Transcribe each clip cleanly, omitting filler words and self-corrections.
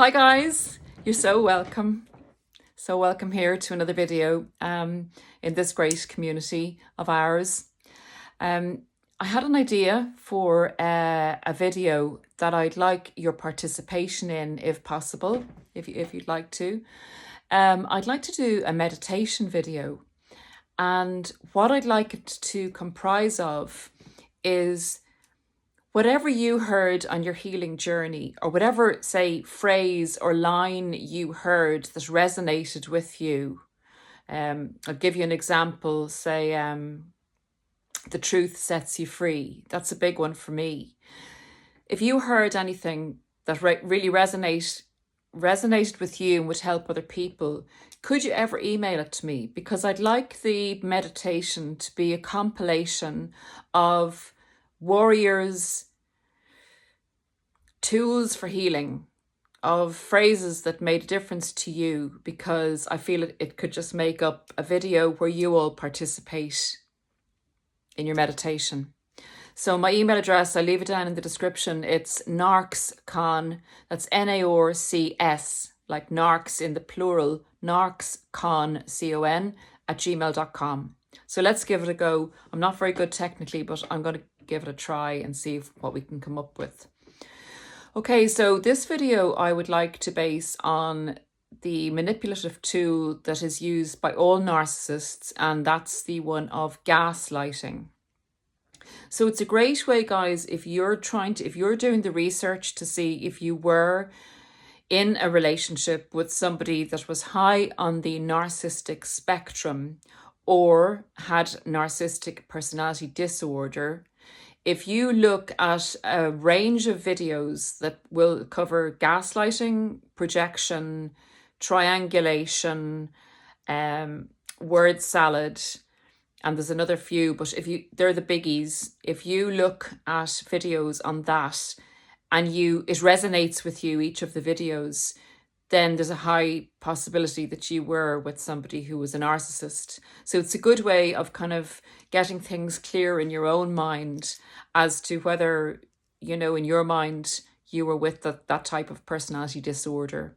Hi guys, you're so welcome. So welcome here to another video in this great community of ours. I had an idea for a video that I'd like your participation in, if possible, if you'd like to. I'd like to do a meditation video, and what I'd like it to comprise of is whatever you heard on your healing journey, or whatever, say, phrase or line you heard that resonated with you. I'll give you an example. Say, the truth sets you free. That's a big one for me. If you heard anything that really resonated with you and would help other people, could you ever email it to me? Because I'd like the meditation to be a compilation of warriors' tools for healing, of phrases that made a difference to you, because I feel it could just make up a video where you all participate in your meditation. So my email address, I'll leave it down in the description. It's narcscon, that's N-A-R-C-S, like narcs in the plural, narcscon, C-O-N, @gmail.com. So let's give it a go. I'm not very good technically, but I'm going to give it a try and see what we can come up with. Okay, so this video I would like to base on the manipulative tool that is used by all narcissists, and that's the one of gaslighting. So it's a great way, guys, if you're doing the research to see if you were in a relationship with somebody that was high on the narcissistic spectrum or had narcissistic personality disorder. If you look at a range of videos that will cover gaslighting, projection, triangulation, word salad, and there's another few, but they're the biggies. If you look at videos on that and it resonates with you, each of the videos, then there's a high possibility that you were with somebody who was a narcissist. So it's a good way of kind of getting things clear in your own mind as to whether, in your mind, you were with that type of personality disorder.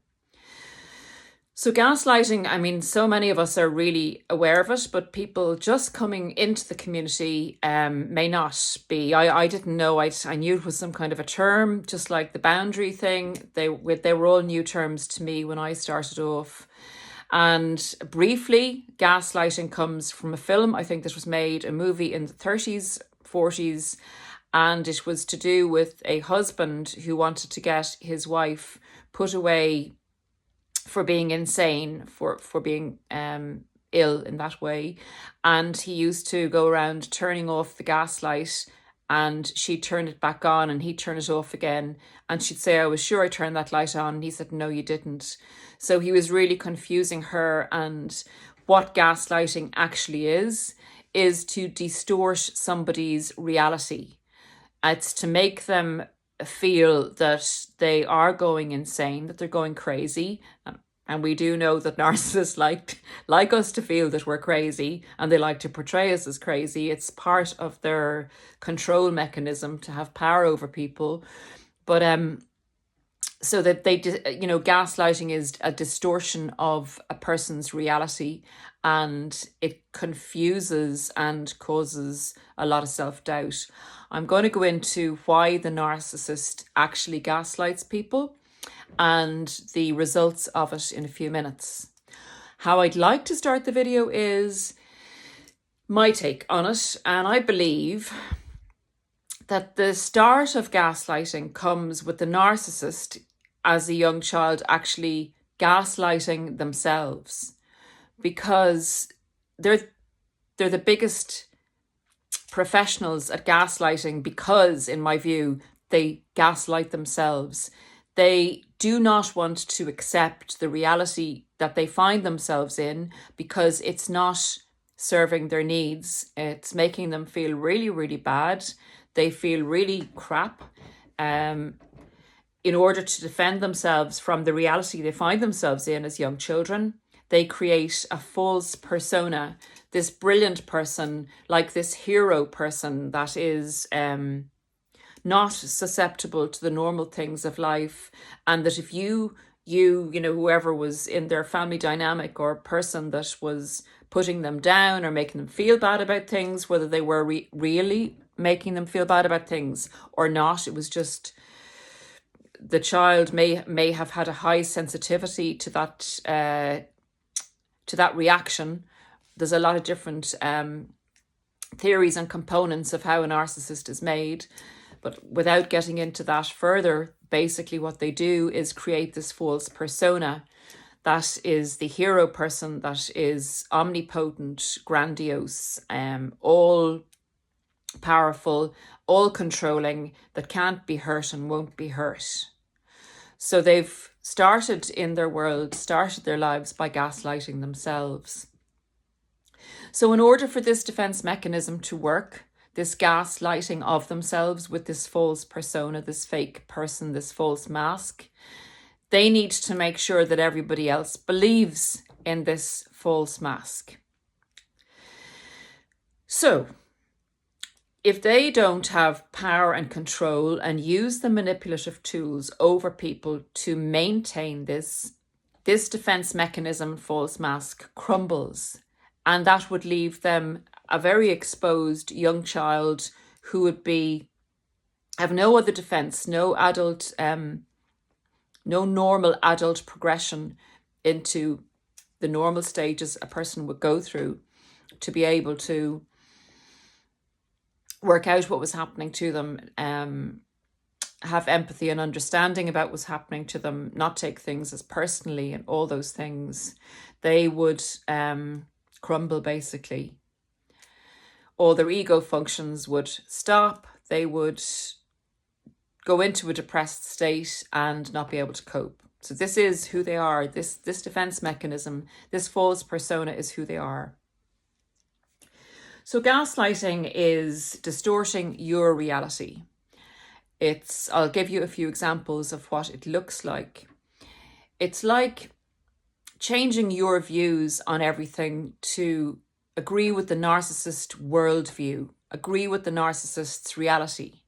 So gaslighting, I mean, so many of us are really aware of it, but people just coming into the community may not be. I didn't know. I knew it was some kind of a term, just like the boundary thing. They were all new terms to me when I started off. And briefly, gaslighting comes from a film, I think, that was made, a movie in the 30s, 40s, and it was to do with a husband who wanted to get his wife put away for being insane, for being ill in that way. And he used to go around turning off the gaslight, and she'd turn it back on and he'd turn it off again. And she'd say, "I was sure I turned that light on." And he said, "No, you didn't." So he was really confusing her. And what gaslighting actually is to distort somebody's reality. It's to make them feel that they are going insane, that they're going crazy. And we do know that narcissists like us to feel that we're crazy, and they like to portray us as crazy. It's part of their control mechanism to have power over people. But so that gaslighting is a distortion of a person's reality, and it confuses and causes a lot of self-doubt. I'm going to go into why the narcissist actually gaslights people and the results of it in a few minutes. How I'd like to start the video is my take on it, and I believe that the start of gaslighting comes with the narcissist as a young child actually gaslighting themselves, because they're the biggest professionals at gaslighting, because in my view they gaslight themselves. They do not want to accept the reality that they find themselves in, because it's not serving their needs. It's making them feel really, really bad. They feel really crap. In order to defend themselves from the reality they find themselves in as young children, they create a false persona, this brilliant person, like this hero person that is not susceptible to the normal things of life, and that if you whoever was in their family dynamic or person that was putting them down or making them feel bad about things, whether they were really making them feel bad about things or not. It was just the child may have had a high sensitivity to that reaction. There's a lot of different theories and components of how a narcissist is made, but without getting into that further, basically what they do is create this false persona that is the hero person that is omnipotent, grandiose, all powerful, all controlling, that can't be hurt and won't be hurt. So they've started their lives by gaslighting themselves. So in order for this defense mechanism to work, this gaslighting of themselves with this false persona, this fake person, this false mask, they need to make sure that everybody else believes in this false mask. So if they don't have power and control and use the manipulative tools over people to maintain this defense mechanism, false mask, crumbles. And that would leave them a very exposed young child who would have no other defense, no normal adult progression into the normal stages a person would go through to be able to work out what was happening to them, have empathy and understanding about what's happening to them, not take things as personally and all those things. They would crumble, basically. All their ego functions would stop. They would go into a depressed state and not be able to cope. So this is who they are. This defense mechanism, this false persona is who they are. So gaslighting is distorting your reality. I'll give you a few examples of what it looks like. It's like changing your views on everything to agree with the narcissist worldview, agree with the narcissist's reality.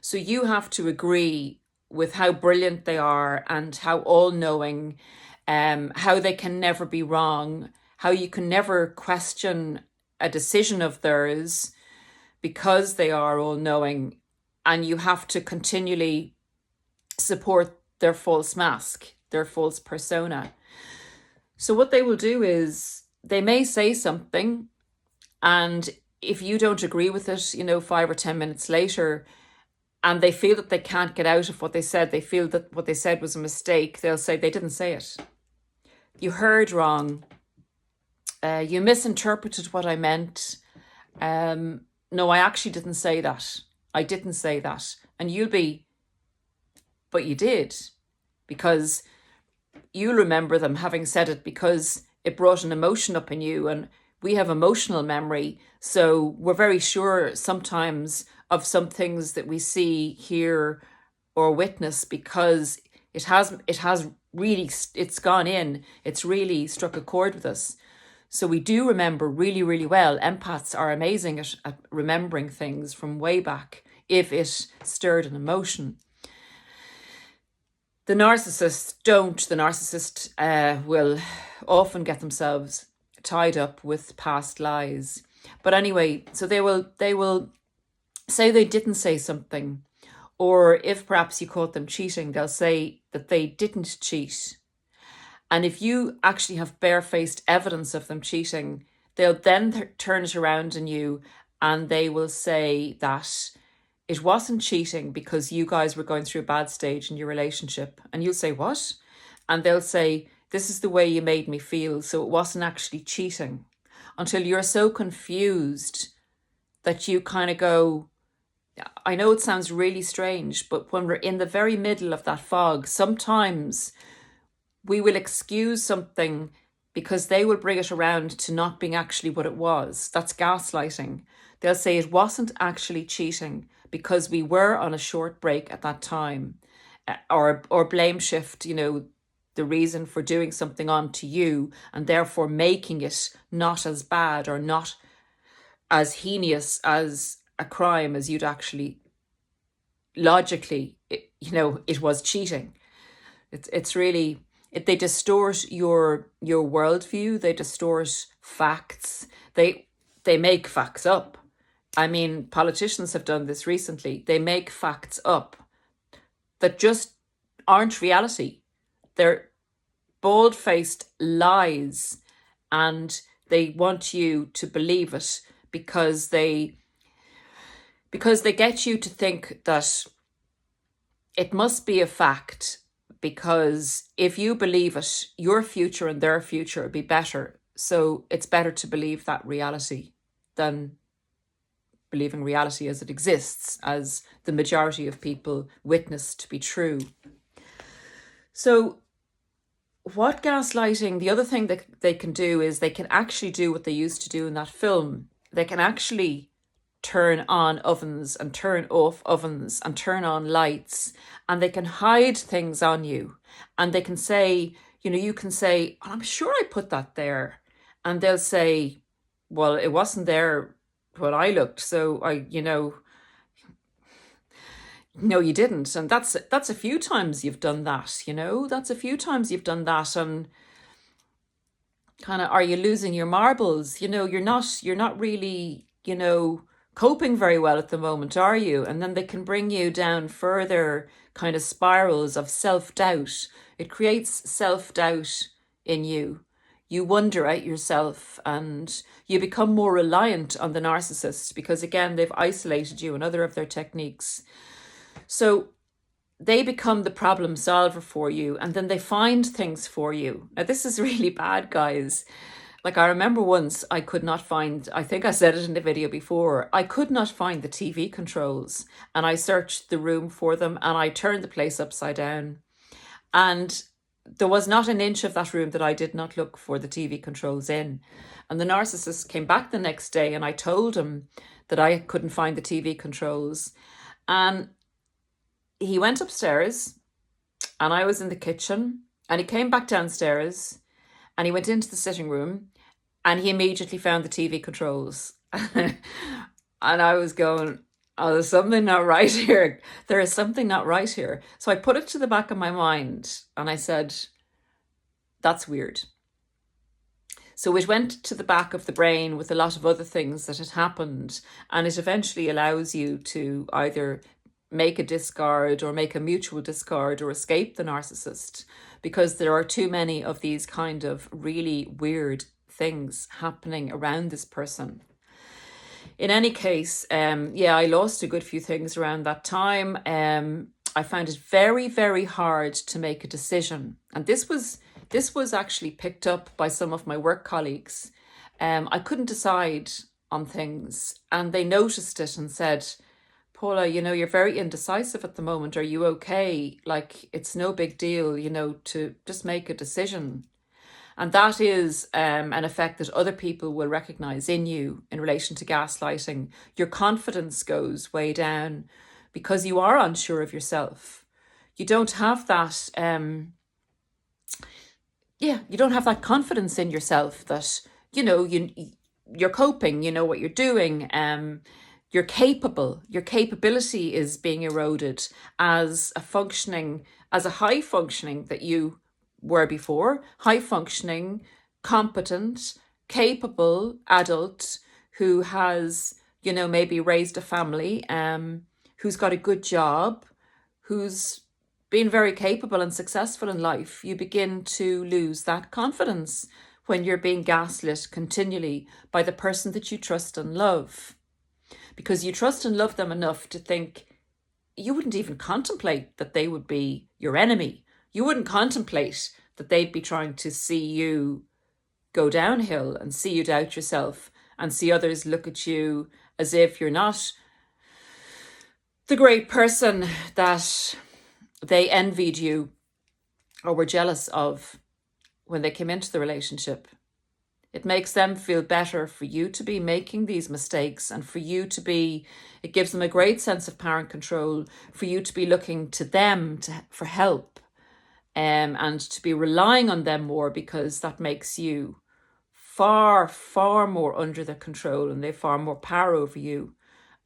So you have to agree with how brilliant they are and how all-knowing, how they can never be wrong, how you can never question a decision of theirs because they are all-knowing, and you have to continually support their false mask, their false persona. So what they will do is they may say something, and if you don't agree with it, 5 or 10 minutes later, and they feel that they can't get out of what they said, they feel that what they said was a mistake, they'll say, they didn't say it. You heard wrong. You misinterpreted what I meant. No, I actually didn't say that. I didn't say that. And you'll be, but you did, because you remember them having said it because it brought an emotion up in you, and we have emotional memory. So we're very sure sometimes of some things that we see, hear, or witness because it has really, it's gone in, it's really struck a chord with us. So we do remember really, really well. Empaths are amazing at remembering things from way back if it stirred an emotion. The narcissists don't. The narcissist will often get themselves tied up with past lies. But anyway, so they will say they didn't say something, or if perhaps you caught them cheating, they'll say that they didn't cheat. And if you actually have barefaced evidence of them cheating, they'll then turn it around on you and they will say that it wasn't cheating because you guys were going through a bad stage in your relationship. And you'll say, what? And they'll say, this is the way you made me feel, so it wasn't actually cheating. Until you're so confused that you kind of go, I know it sounds really strange, but when we're in the very middle of that fog, sometimes we will excuse something because they will bring it around to not being actually what it was. That's gaslighting. They'll say it wasn't actually cheating because we were on a short break at that time, or blame shift, the reason for doing something onto you, and therefore making it not as bad or not as heinous as a crime as you'd actually logically, it was cheating. It's really, They distort your worldview. They distort facts. They make facts up. I mean, politicians have done this recently. They make facts up that just aren't reality. They're bald-faced lies, and they want you to believe it because they get you to think that it must be a fact, because if you believe it, your future and their future will be better. So it's better to believe that reality than believing reality as it exists, as the majority of people witness to be true. So what gaslighting, the other thing that they can do is they can actually do what they used to do in that film. They can actually turn on ovens and turn off ovens and turn on lights, and they can hide things on you. And they can say, you can say, oh, I'm sure I put that there. And they'll say, well, it wasn't there when I looked. So no, you didn't. And that's a few times you've done that, that's a few times you've done that. And kind of, are you losing your marbles? You're not really, coping very well at the moment, are you? And then they can bring you down further kind of spirals of self-doubt. It creates self-doubt in you. You wonder at yourself, and you become more reliant on the narcissist because, again, they've isolated you, another of their techniques. So they become the problem solver for you, and then they find things for you. Now, this is really bad, guys. Like, I remember once I could not find, I think I said it in the video before, I could not find the TV controls, and I searched the room for them, and I turned the place upside down. And there was not an inch of that room that I did not look for the TV controls in. And the narcissist came back the next day, and I told him that I couldn't find the TV controls. And he went upstairs, and I was in the kitchen, and he came back downstairs, and he went into the sitting room, and he immediately found the TV controls. And I was going, oh, there's something not right here. There is something not right here. So I put it to the back of my mind, and I said, that's weird. So it went to the back of the brain with a lot of other things that had happened, and it eventually allows you to either make a discard or make a mutual discard or escape the narcissist, because there are too many of these kind of really weird things happening around this person. In any case, I lost a good few things around that time. I found it very, very hard to make a decision. And this was actually picked up by some of my work colleagues. I couldn't decide on things, and they noticed it and said, Paula, you're very indecisive at the moment. Are you okay? Like, it's no big deal, to just make a decision. And that is an effect that other people will recognize in you in relation to gaslighting. Your confidence goes way down because you are unsure of yourself. You don't have that, you don't have that confidence in yourself that, you're coping, you know what you're doing, you're capable. Your capability is being eroded as a high functioning that you were before, high functioning, competent, capable adult who has, maybe raised a family, who's got a good job, who's been very capable and successful in life. You begin to lose that confidence when you're being gaslit continually by the person that you trust and love. Because you trust and love them enough to think you wouldn't even contemplate that they would be your enemy. You wouldn't contemplate that they'd be trying to see you go downhill and see you doubt yourself and see others look at you as if you're not the great person that they envied you or were jealous of when they came into the relationship. It makes them feel better for you to be making these mistakes and for you to be, it gives them a great sense of power and control for you to be looking to them for help, and to be relying on them more, because that makes you far, far more under their control, and they have far more power over you,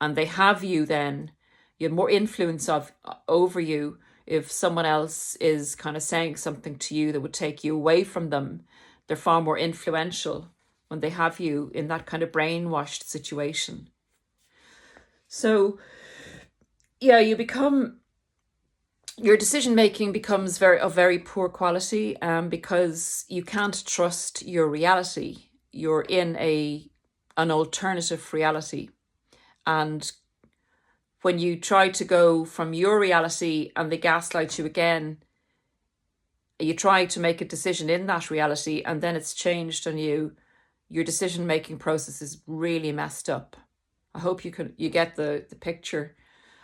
and they have you then, you have more influence over you. if someone else is kind of saying something to you that would take you away from them, they're far more influential when they have you in that kind of brainwashed situation. So yeah, your decision making becomes of very poor quality, because you can't trust your reality. You're in an alternative reality, and when you try to go from your reality and they gaslight you again, you try to make a decision in that reality and then it's changed on you. Your decision making process is really messed up. I hope you get the picture.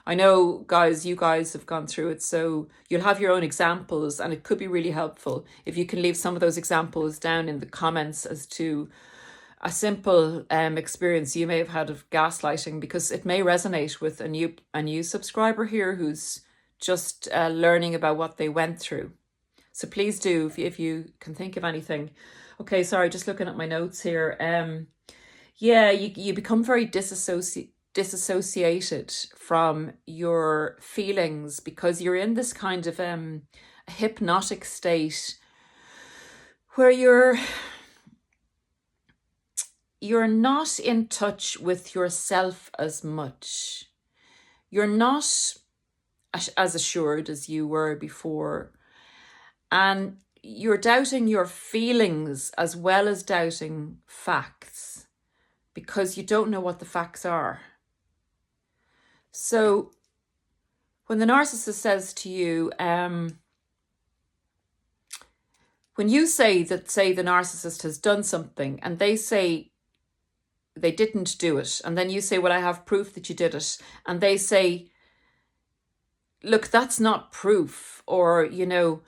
I know, guys, you guys have gone through it, so you'll have your own examples, and it could be really helpful if you can leave some of those examples down in the comments as to a simple experience you may have had of gaslighting, because it may resonate with a new subscriber here who's just learning about what they went through. So please do, if you can think of anything. Okay, sorry, just looking at my notes here. Yeah, you become very disassociated from your feelings because you're in this kind of hypnotic state where you're not in touch with yourself as much. You're not as assured as you were before. And you're doubting your feelings as well as doubting facts because you don't know what the facts are. So when the narcissist says to you, when you say the narcissist has done something and they say they didn't do it, and then you say, well, I have proof that you did it, and they say, look, that's not proof, or, they'll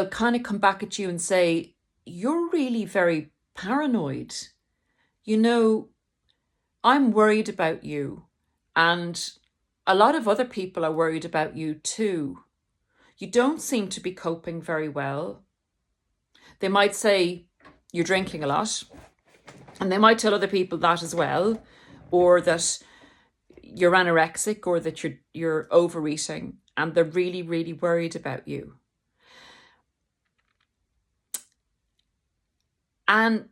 kind of come back at you and say, you're really very paranoid. I'm worried about you, and a lot of other people are worried about you too. You don't seem to be coping very well. They might say you're drinking a lot, and they might tell other people that as well, or that you're anorexic, or that you're overeating, and they're really, really worried about you. And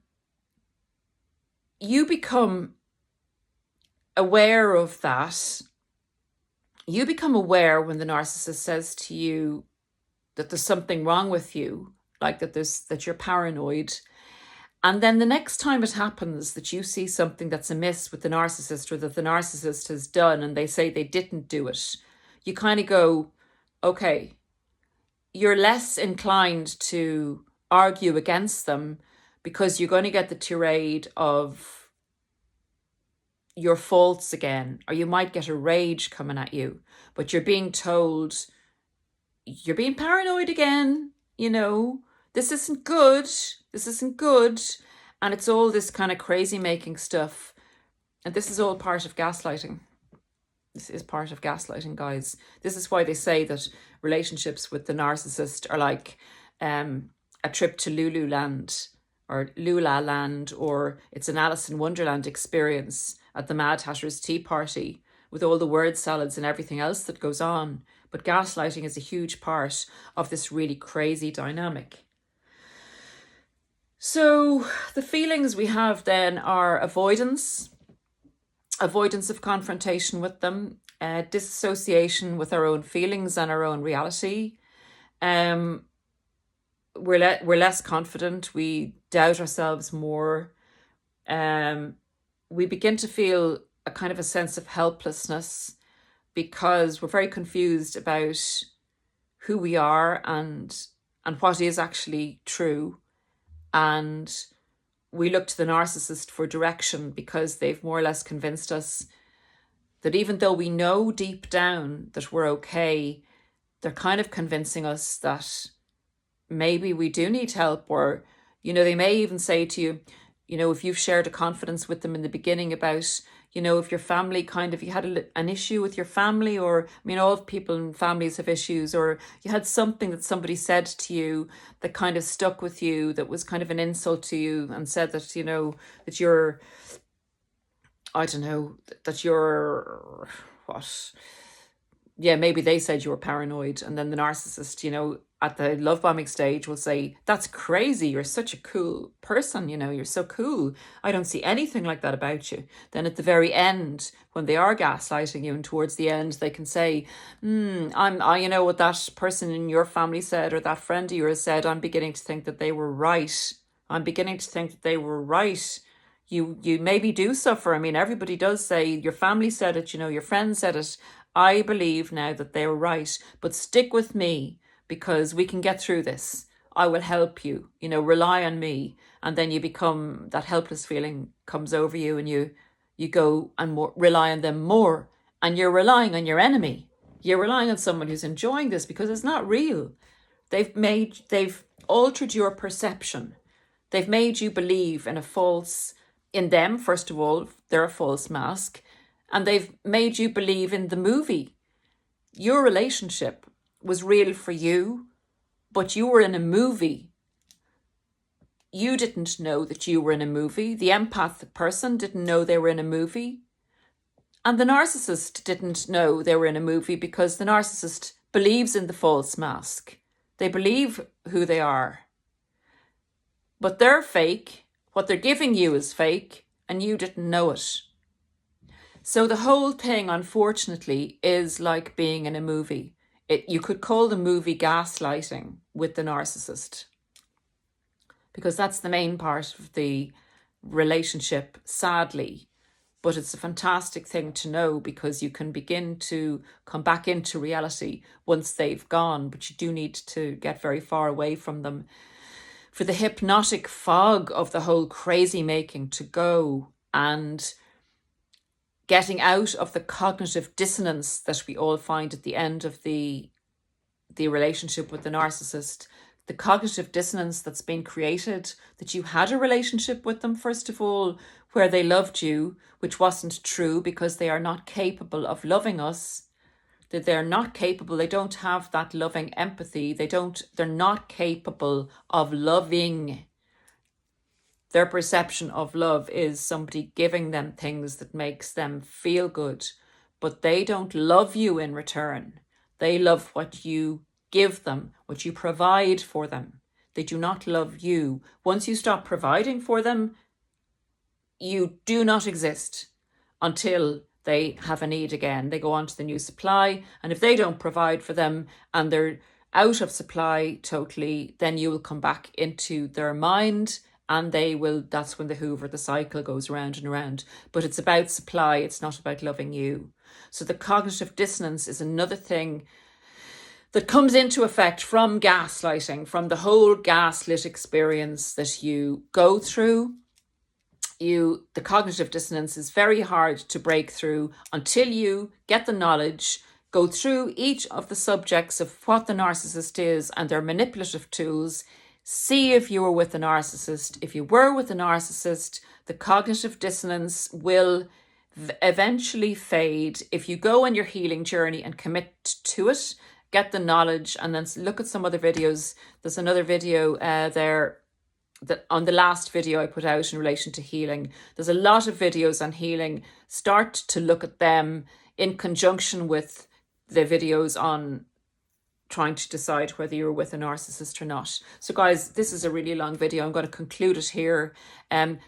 you become aware of that. You become aware when the narcissist says to you that there's something wrong with you, like that you're paranoid. And then the next time it happens that you see something that's amiss with the narcissist, or that the narcissist has done and they say they didn't do it, you kind of go, okay, you're less inclined to argue against them because you're going to get the tirade of your faults again, or you might get a rage coming at you, but you're being told you're being paranoid again, this isn't good. And it's all this kind of crazy making stuff. And this is all part of gaslighting. This is part of gaslighting, guys. This is why they say that relationships with the narcissist are like a trip to Lululand or Lula Land, or it's an Alice in Wonderland experience at the Mad Hatter's tea party with all the word salads and everything else that goes on. But gaslighting is a huge part of this really crazy dynamic. So the feelings we have then are avoidance of confrontation with them, disassociation with our own feelings and our own reality. We're less confident. We doubt ourselves more. We begin to feel a kind of a sense of helplessness because we're very confused about who we are and what is actually true. And we look to the narcissist for direction because they've more or less convinced us that even though we know deep down that we're okay, they're kind of convincing us that maybe we do need help. Or, they may even say to you, if you've shared a confidence with them in the beginning about, if your family you had an issue with your family, or, all people in families have issues, or you had something that somebody said to you that kind of stuck with you, that was kind of an insult to you, and said that, that you're, that you're, yeah, maybe they said you were paranoid. And then the narcissist, you know, at the love bombing stage will say, that's crazy. You're such a cool person. You know, you're so cool. I don't see anything like that about you. Then at the very end, when they are gaslighting you and towards the end, they can say, you know what that person in your family said, or that friend of yours said, I'm beginning to think that they were right. I'm beginning to think that they were right. You maybe do suffer. I mean, everybody does say your family said it, you know, your friends said it. I believe now that they were right, but stick with me because we can get through this. I will help you, you know, rely on me. And then you become, that helpless feeling comes over you, and you go and rely on them more. And you're relying on your enemy. You're relying on someone who's enjoying this because it's not real. They've altered your perception. They've made you believe in them, first of all, they're a false mask. And they've made you believe in the movie. Your relationship was real for you, but you were in a movie. You didn't know that you were in a movie. The empathic person didn't know they were in a movie. And the narcissist didn't know they were in a movie because the narcissist believes in the false mask. They believe who they are. But they're fake. What they're giving you is fake, and you didn't know it. So the whole thing, unfortunately, is like being in a movie. You could call the movie gaslighting with the narcissist, because that's the main part of the relationship, sadly. But it's a fantastic thing to know, because you can begin to come back into reality once they've gone, but you do need to get very far away from them for the hypnotic fog of the whole crazy making to go, and getting out of the cognitive dissonance that we all find at the end of the relationship with the narcissist. The cognitive dissonance that's been created, that you had a relationship with them, first of all, where they loved you, which wasn't true, because they are not capable of loving us. That they're not capable, they don't have that loving empathy. They're not capable of loving. Their perception of love is somebody giving them things that makes them feel good, but they don't love you in return. They love what you give them, what you provide for them. They do not love you. Once you stop providing for them, you do not exist until they have a need again. They go on to the new supply, and if they don't provide for them and they're out of supply totally, then you will come back into their mind, and that's when the cycle goes around and around. But it's about supply, it's not about loving you. So the cognitive dissonance is another thing that comes into effect from gaslighting, from the whole gaslit experience that you go through. The cognitive dissonance is very hard to break through until you get the knowledge, go through each of the subjects of what the narcissist is and their manipulative tools. See if you were with a narcissist. If you were with a narcissist, the cognitive dissonance will eventually fade. If you go on your healing journey and commit to it, get the knowledge, and then look at some other videos. There's another video there that on the last video I put out in relation to healing. There's a lot of videos on healing. Start to look at them in conjunction with the videos on trying to decide whether you're with a narcissist or not. So guys, this is a really long video. I'm going to conclude it here.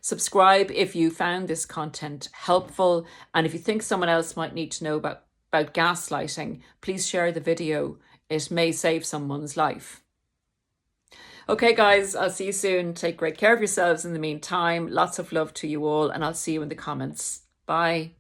Subscribe if you found this content helpful. And if you think someone else might need to know about gaslighting, please share the video. It may save someone's life. Okay guys, I'll see you soon. Take great care of yourselves in the meantime. Lots of love to you all, and I'll see you in the comments. Bye.